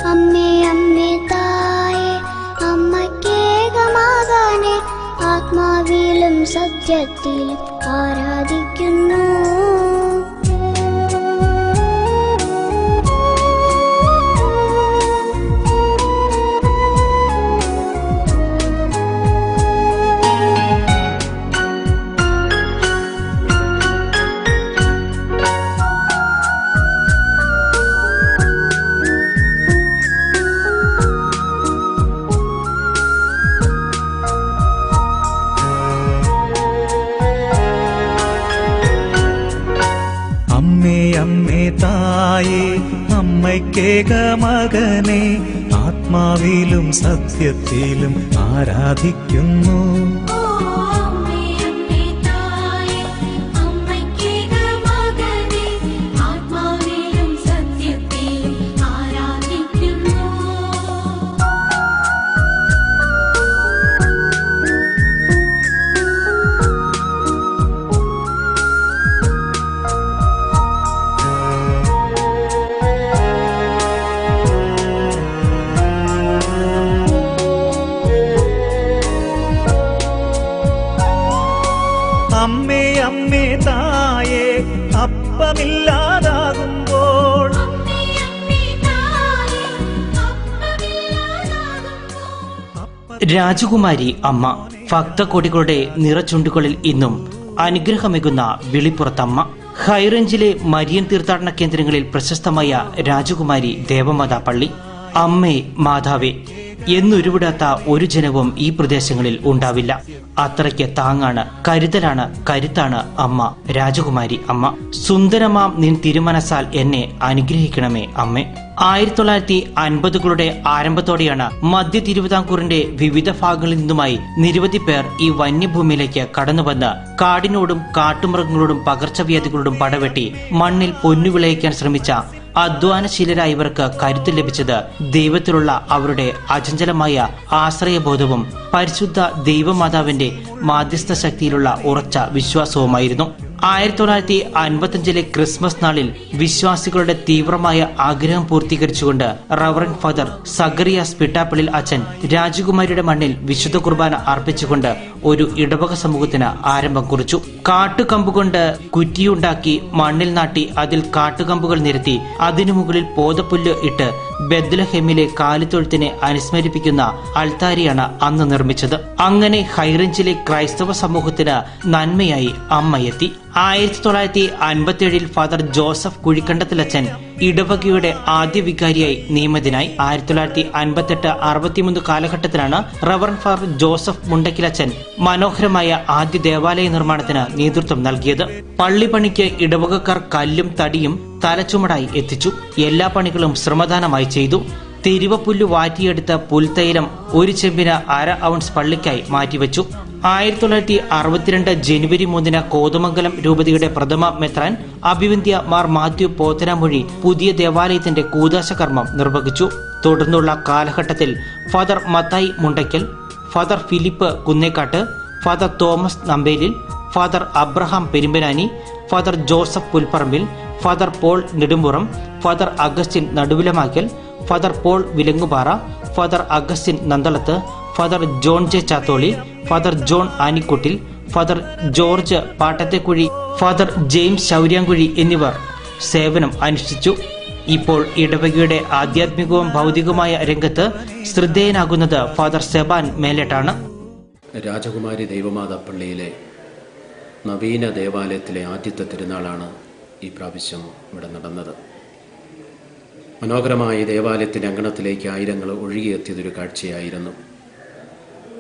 അമ്മേ അമ്മേ തായേ അമ്മക്കേകമാകാനെ ആത്മാവിലും സത്യത്തിലും ആരാധിക്കുന്നു. അമ്മേ തായേ അമ്മയ്ക്കേക മകനെ ആത്മാവിലും സത്യത്തിലും ആരാധിക്കുന്നു. അമ്മേ അമ്മേ തായേ അപ്പമില്ലാതാകുമ്പോൾ രാജകുമാരി അമ്മ ഭക്തകോടികളുടെ നിറചുണ്ടുകളിൽ ഇന്നും അനുഗ്രഹമേകുന്ന വിളിപ്പുറത്തമ്മ. ഹൈറേഞ്ചിലെ മരിയൻ തീർത്ഥാടന കേന്ദ്രങ്ങളിൽ പ്രശസ്തമായ രാജകുമാരി ദേവമാതാ പള്ളി. അമ്മേ മാതാവേ എന്നുരുവിടാത്ത ഒരു ജനവും ഈ പ്രദേശങ്ങളിൽ ഉണ്ടാവില്ല. അത്രയ്ക്ക് താങ്ങാണ്, കരുതലാണ്, കരുത്താണ് അമ്മ രാജകുമാരി അമ്മ. സുന്ദരമാം നിൻ തിരുമനസാൽ എന്നെ അനുഗ്രഹിക്കണമേ അമ്മേ. 1950കളുടെ ആരംഭത്തോടെയാണ് മധ്യ തിരുവിതാംകൂറിന്റെ വിവിധ ഭാഗങ്ങളിൽ നിന്നുമായി നിരവധി പേർ ഈ വന്യഭൂമിയിലേക്ക് കടന്നുവന്ന് കാടിനോടും കാട്ടുമൃഗങ്ങളോടും പകർച്ചവ്യാധികളോടും പടവെട്ടി മണ്ണിൽ പൊന്നുവിളയിക്കാൻ ശ്രമിച്ച അധ്വാനശീലരായ ഇവർക്ക് കരുത്ത് ലഭിച്ചത് ദൈവത്തിലുള്ള അവരുടെ അചഞ്ചലമായ ആശ്രയബോധവും പരിശുദ്ധ ദൈവമാതാവിന്റെ മാധ്യസ്ഥ ശക്തിയിലുള്ള ഉറച്ച വിശ്വാസവുമായിരുന്നു. 1955 ക്രിസ്മസ് നാളിൽ വിശ്വാസികളുടെ തീവ്രമായ ആഗ്രഹം പൂർത്തീകരിച്ചുകൊണ്ട് റവറന്റ് ഫാദർ സഗറിയാസ് പിട്ടാപ്പള്ളിൽ അച്ഛൻ രാജകുമാരിയുടെ മണ്ണിൽ വിശുദ്ധ കുർബാന അർപ്പിച്ചുകൊണ്ട് ഒരു ഇടവക സമൂഹത്തിന് ആരംഭം കുറിച്ചു. കാട്ടുകമ്പുകൊണ്ട് കുറ്റിയുണ്ടാക്കി മണ്ണിൽ നാട്ടി അതിൽ കാട്ടുകമ്പുകൾ നിരത്തി അതിനു മുകളിൽ പോതപ്പുല്ല് ഇട്ട് ബെത്ലഹേമിലെ കാലിത്തൊഴുത്തിനെ അനുസ്മരിപ്പിക്കുന്ന അൾത്താരിയാണ് അന്ന് നിർമ്മിച്ചത്. അങ്ങനെ ഹൈറേഞ്ചിലെ ക്രൈസ്തവ സമൂഹത്തിന് നന്മയായി അമ്മയെത്തി. 1957 ഫാദർ ജോസഫ് കുഴിക്കണ്ടത്തിലച്ചൻ ഇടവകയുടെ ആദ്യ വികാരിയായി നിയമിതനായി. 1958-63 കാലഘട്ടത്തിലാണ് റവറന്റ് ഫാദർ ജോസഫ് മുണ്ടക്കിലച്ചൻ മനോഹരമായ ആദ്യ ദേവാലയ നിർമ്മാണത്തിന് നേതൃത്വം നൽകിയത്. പള്ളി പണിക്ക് ഇടവകക്കാർ കല്ലും തടിയും തലച്ചുമടായി എത്തിച്ചു. എല്ലാ പണികളും ശ്രമദാനമായി ചെയ്തു. തിരുവപ്പുല്ലു വാറ്റിയെടുത്ത പുൽത്തൈലം 1 ചെമ്പിന് 1/2 ഔൺസ് പള്ളിക്കായി മാറ്റിവെച്ചു. 1962 ജനുവരി 3 കോതമംഗലം രൂപതയുടെ പ്രഥമ മെത്രാൻ അഭിവന്ധ്യ മാർ മാത്യു പോത്തനാമൊഴി പുതിയ ദേവാലയത്തിന്റെ കൂദാശ കർമ്മം നിർവഹിച്ചു. തുടർന്നുള്ള കാലഘട്ടത്തിൽ father Mathai Mundackal, father Philip Kunnekattu, father Thomas Nambelil, father Abraham Perumpanani, father Joseph Pulparambil, father Paul Nedumpuram, father Augustine Naduvilamakkal, father Paul Vilangupara, father Augustine Nanthalath, father John J Chatholy, father John Anikuttil, father George Pattathekuzhy, father James Shauryamkuzhy എന്നിവർ സേവനം അനുഷ്ഠിച്ചു. ഇപ്പോൾ ഇടവകയുടെ ആധ്യാത്മികവും ഭൗതികവുമായ രംഗത്ത് ശ്രദ്ധേയനാകുന്നത് ഫാദർ സെബാൻ മേലേട്ടാണ്. രാജകുമാരി ദൈവമാതാ പള്ളിയിലെ നവീന ദേവാലയത്തിലെ ആദ്യത്തെ തിരുനാളാണ് ഈ പ്രാവശ്യം ഇവിടെ നടന്നത്. മനോഹരമായ ദേവാലയത്തിൻ്റെ അങ്കണത്തിലേക്ക് ആയിരങ്ങൾ ഒഴുകിയെത്തിയതൊരു കാഴ്ചയായിരുന്നു.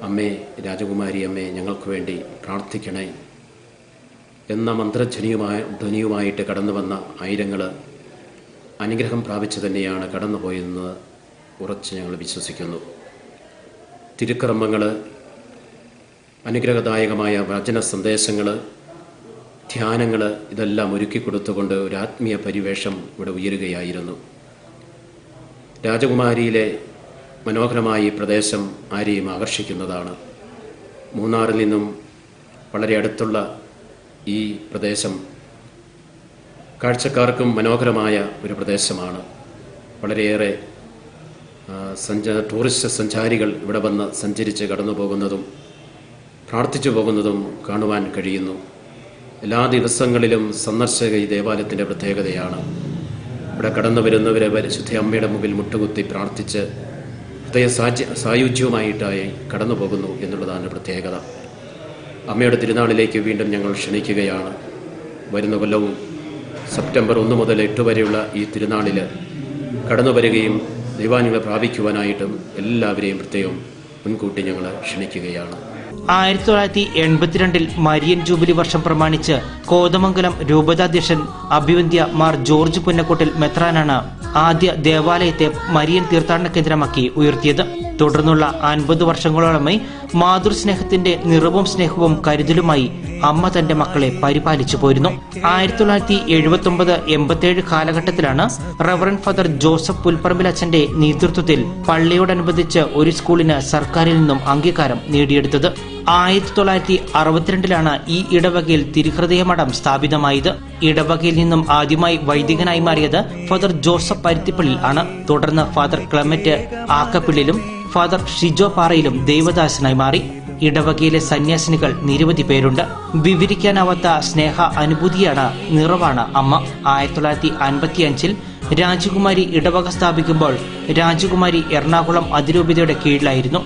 അമ്മേ രാജകുമാരി അമ്മേ ഞങ്ങൾക്ക് വേണ്ടി പ്രാർത്ഥിക്കണേ എന്ന ധ്വനിയുമായിട്ട് കടന്നു വന്ന ആയിരങ്ങൾ അനുഗ്രഹം പ്രാപിച്ചു തന്നെയാണ് കടന്നുപോയെന്ന് ഉറച്ച് ഞങ്ങൾ വിശ്വസിക്കുന്നു. തിരുക്കർമ്മങ്ങൾ, അനുഗ്രഹദായകമായ വചന സന്ദേശങ്ങൾ, ധ്യാനങ്ങൾ ഇതെല്ലാം ഒരുക്കി കൊടുത്തുകൊണ്ട് ഒരു ആത്മീയ പരിവേഷം ഇവിടെ ഉയരുകയായിരുന്നു. രാജകുമാരിയിലെ മനോഹരമായ ഈ പ്രദേശം ആരെയും ആകർഷിക്കുന്നതാണ്. മൂന്നാറിൽ നിന്നും വളരെ അടുത്തുള്ള ഈ പ്രദേശം കാഴ്ചക്കാർക്കും മനോഹരമായ ഒരു പ്രദേശമാണ്. വളരെയേറെ ടൂറിസ്റ്റ് സഞ്ചാരികൾ ഇവിടെ വന്ന് സഞ്ചരിച്ച് കടന്നു പോകുന്നതും പ്രാർത്ഥിച്ചു പോകുന്നതും കാണുവാൻ കഴിയുന്നു. എല്ലാ ദിവസങ്ങളിലും സന്ദർശക ഈ ദേവാലയത്തിൻ്റെ പ്രത്യേകതയാണ്. ഇവിടെ കടന്നു വരുന്നവരെ പരിശുദ്ധ അമ്മയുടെ മുമ്പിൽ മുട്ടുകുത്തി പ്രാർത്ഥിച്ച് ഹൃദയ സായുജ്യവുമായിട്ടായി കടന്നു പോകുന്നു എന്നുള്ളതാണ് പ്രത്യേകത. അമ്മയുടെ തിരുനാളിലേക്ക് വീണ്ടും ഞങ്ങൾ ക്ഷണിക്കുകയാണ്. വരുന്ന കൊല്ലവും സെപ്റ്റംബർ 1 മുതൽ 8 വരെയുള്ള ഈ തിരുനാളിൽ കടന്നു വരികയും ദൈവാനുഗ്രഹം പ്രാപിക്കുവാനായിട്ടും എല്ലാവരെയും പ്രത്യേകം മുൻകൂട്ടി ഞങ്ങൾ ക്ഷണിക്കുകയാണ്. 1982 മരിയൻ ജൂബിലി വർഷം പ്രമാണിച്ച് കോതമംഗലം രൂപതാധ്യക്ഷൻ അഭിവന്ദ്യ മാർ ജോർജ് പുന്നക്കോട്ടിൽ മെത്രാനാണ് ആദ്യ ദേവാലയത്തെ മരിയൻ തീർത്ഥാടന കേന്ദ്രമാക്കി ഉയർത്തിയത്. തുടർന്നുള്ള 50 വർഷങ്ങളോളമായി മാതൃസ്നേഹത്തിന്റെ നിറവും സ്നേഹവും കരുതലുമായി അമ്മ തന്റെ മക്കളെ പരിപാലിച്ചു പോരുന്നു. 1979-87 കാലഘട്ടത്തിലാണ് റവറന്റ് ഫാദർ ജോസഫ് പുൽപ്പറമ്പിലച്ചന്റെ നേതൃത്വത്തിൽ പള്ളിയോടനുബന്ധിച്ച് ഒരു സ്കൂളിന് സർക്കാരിൽ നിന്നും അംഗീകാരം നേടിയെടുത്തത്. 1962 ഈ ഇടവകയിൽ തിരുഹൃദയമഠം സ്ഥാപിതമായത്. ഇടവകയിൽ നിന്നും ആദ്യമായി വൈദികനായി മാറിയത് ഫാദർ ജോസഫ് പരുത്തിപ്പള്ളിൽ ആണ്. തുടർന്ന് ഫാദർ ക്ലെമന്റ് ആക്കപ്പിള്ളിലും ഫാദർ ഷിജോ പാറയിലും ദൈവദാസനായി മാറി. ഇടവകയിലെ സന്യാസിനികൾ നിരവധി പേരുണ്ട്. വിവരിക്കാനാവാത്ത സ്നേഹ അനുഭൂതിയാണ്, നിറവാണ് അമ്മ. 1955 രാജകുമാരി ഇടവക സ്ഥാപിക്കുമ്പോൾ രാജകുമാരി എറണാകുളം അതിരൂപതയുടെ കീഴിലായിരുന്നു.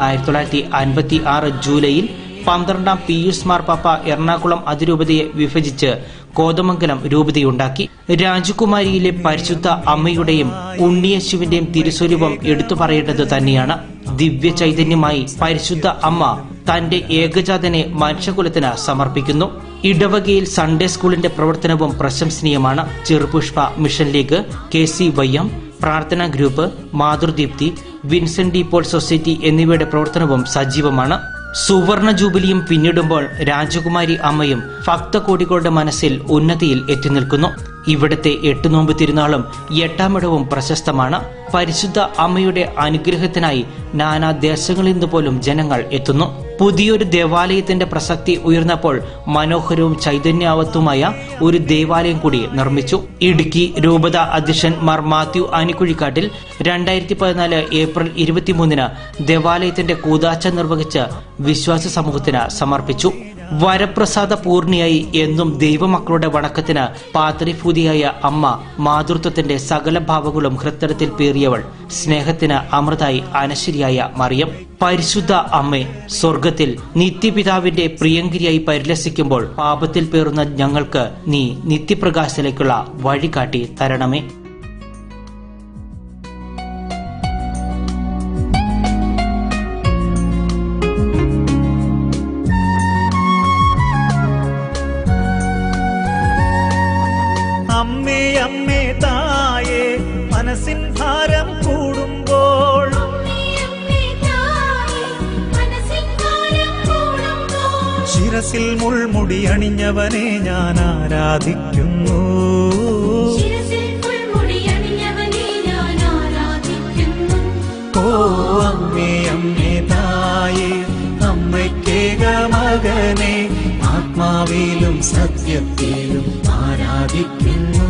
1956 ജൂലൈയിൽ 12-ാം പിയൂസ് മാർപ്പാപ്പ എറണാകുളം അതിരൂപതയെ വിഭജിച്ച് കോതമംഗലം രൂപതയുണ്ടാക്കി. രാജകുമാരിയിലെ പരിശുദ്ധ അമ്മയുടെയും ഉണ്ണിയേശുവിന്റെയും തിരുസ്വരൂപം എടുത്തു പറയേണ്ടത് തന്നെയാണ്. ദിവ്യ ചൈതന്യമായി പരിശുദ്ധ അമ്മ തന്റെ ഏകജാതനെ മനുഷ്യകുലത്തിന് സമർപ്പിക്കുന്നു. ഇടവകയിൽ സൺഡേ സ്കൂളിന്റെ പ്രവർത്തനവും പ്രശംസനീയമാണ്. ചെറുപുഷ്പ മിഷൻ ലീഗ്, KCYM, പ്രാർത്ഥനാ group, Mathrudeepthi, Vincent de Paul society എന്നിവയുടെ പ്രവർത്തനവും സജീവമാണ്. സുവർണ ജൂബിലിയും പിന്നിടുമ്പോൾ രാജകുമാരി അമ്മയും ഭക്തകോടികളുടെ മനസ്സിൽ ഉന്നതിയിൽ എത്തി നിൽക്കുന്നു. ഇവിടുത്തെ 8 നോമ്പ് തിരുനാളും 8-ാം ഇടവും പ്രശസ്തമാണ്. പരിശുദ്ധ അമ്മയുടെ അനുഗ്രഹത്തിനായി നാനാ ദേശങ്ങളിൽ നിന്ന് പോലും ജനങ്ങൾ എത്തുന്നു. പുതിയൊരു ദേവാലയത്തിന്റെ പ്രസക്തി ഉയർന്നപ്പോൾ മനോഹരവും ചൈതന്യാവത്തുമായ ഒരു ദേവാലയം കൂടി നിർമ്മിച്ചു. ഇടുക്കി രൂപത അധ്യക്ഷൻ മാർ മാത്യു ആനിക്കുഴിക്കാട്ടിൽ 2014 ഏപ്രിൽ 23 ദേവാലയത്തിന്റെ കൂദാശ നിർവഹിച്ച് വിശ്വാസ സമൂഹത്തിന് സമർപ്പിച്ചു. വരപ്രസാദ പൂർണിയായി എന്നും ദൈവമക്കളുടെ വണക്കത്തിന് പാത്രിഭൂതിയായ അമ്മ, മാതൃത്വത്തിന്റെ സകല ഭാവങ്ങളും ഹൃദയത്തിൽ പേറിയവൾ, സ്നേഹത്തിന് അമൃതായി അനശ്വരിയായ മറിയം. പരിശുദ്ധ അമ്മേ, സ്വർഗത്തിൽ നിത്യപിതാവിന്റെ പ്രിയങ്കരിയായി പരിലസിക്കുമ്പോൾ പാപത്തിൽ പേറുന്ന ഞങ്ങൾക്ക് നീ നിത്യപ്രകാശത്തിലേക്കുള്ള വഴികാട്ടി തരണമേ. അമ്മേ അമ്മേ തായേ, മനസ്സിൻ ഭാരം കൂടുമ്പോൾ ശിരസിൽ മുൾമുടി അണിഞ്ഞവനെ ഞാൻ ആരാധിക്കുന്നു. ഓ അമ്മേ അമ്മേ തായേ, അമ്മയ്ക്കേക മകനെ ആത്മാവിലും സത്യത്തിലും ആരാധിക്കുന്നു.